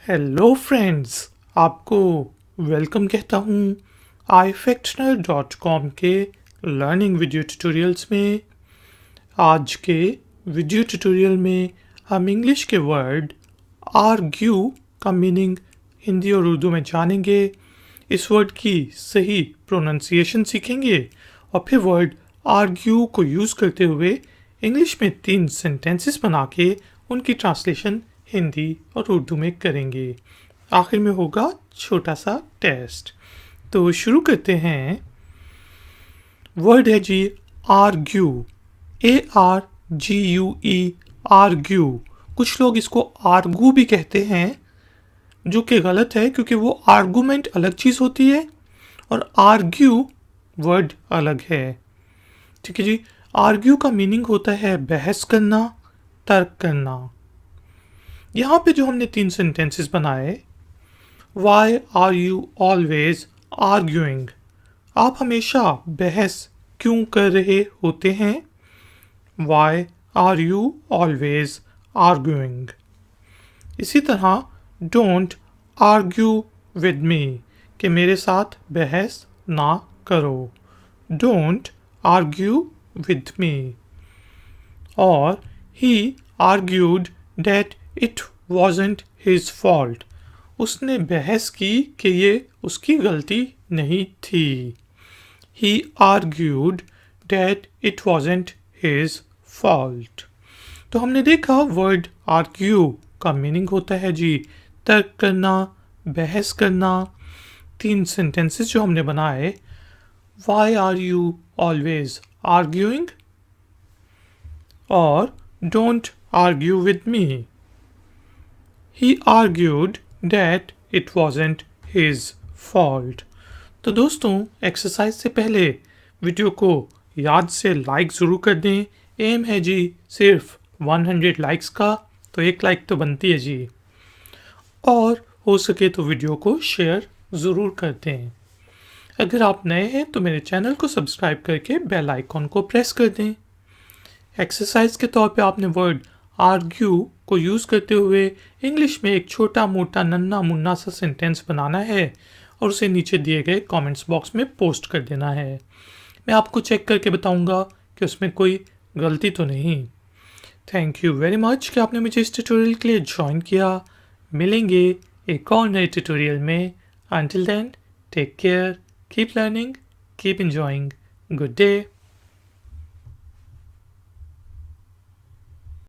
Hello friends, आपको welcome कहता हूँ ifactner.com के लर्निंग वीडियो ट्यूटोरियल्स में। आज के वीडियो ट्यूटोरियल में हम इंग्लिश के वर्ड आर्ग्यू का मीनिंग हिंदी और उर्दू में जानेंगे, इस वर्ड की सही प्रोनाउंसिएशन सीखेंगे और फिर वर्ड आर्ग्यू को यूज़ करते हुए इंग्लिश में 3 सेंटेंसेस बना के उनकी ट्रांसलेशन हिंदी और उर्दू में करेंगे। आखिर में होगा छोटा सा टेस्ट। तो शुरू करते हैं। वर्ड है जी आर्ग्यू, ARGUE, आर्ग्यू। कुछ लोग इसको आर्गू भी कहते हैं, जो कि गलत है क्योंकि वो आर्गूमेंट अलग चीज़ होती है और आर्ग्यू वर्ड अलग है। ठीक है जी। आर्ग्यू का मीनिंग होता है बहस करना, तर्क करना। यहाँ पे जो हमने 3 सेंटेंसेस बनाए, why are you always arguing, आप हमेशा बहस क्यों कर रहे होते हैं। Why are you always arguing. इसी तरह डोंट आर्ग्यू विद मी, कि मेरे साथ बहस ना करो। Don't argue with me. और he argued that it wasn't his fault, उसने बहस की कि ये उसकी गलती नहीं थी। He argued that it wasn't his fault. तो हमने देखा वर्ड आर्ग्यू का मीनिंग होता है जी तर्क करना, बहस करना। 3 सेंटेंसेस जो हमने बनाए, why are you always arguing और don't argue with me. He argued that it wasn't his fault. तो दोस्तों, एक्सरसाइज से पहले वीडियो को याद से लाइक ज़रूर कर दें। एम है जी सिर्फ 100 लाइक्स का, तो 1 लाइक तो बनती है जी। और हो सके तो वीडियो को शेयर ज़रूर कर दें। अगर आप नए हैं तो मेरे चैनल को सब्सक्राइब करके बेल आइकॉन को प्रेस कर दें। एक्सरसाइज के तौर पे आपने वर्ड आर्ग्यू को यूज़ करते हुए इंग्लिश में एक छोटा मोटा नन्ना मुन्ना सा सेंटेंस बनाना है और उसे नीचे दिए गए कमेंट्स बॉक्स में पोस्ट कर देना है। मैं आपको चेक करके बताऊंगा कि उसमें कोई गलती तो नहीं। थैंक यू वेरी मच कि आपने मुझे इस ट्यूटोरियल के लिए ज्वाइन किया। मिलेंगे एक और नए ट्यूटोरियल में। Until then, take care, keep learning, keep enjoying. Good day.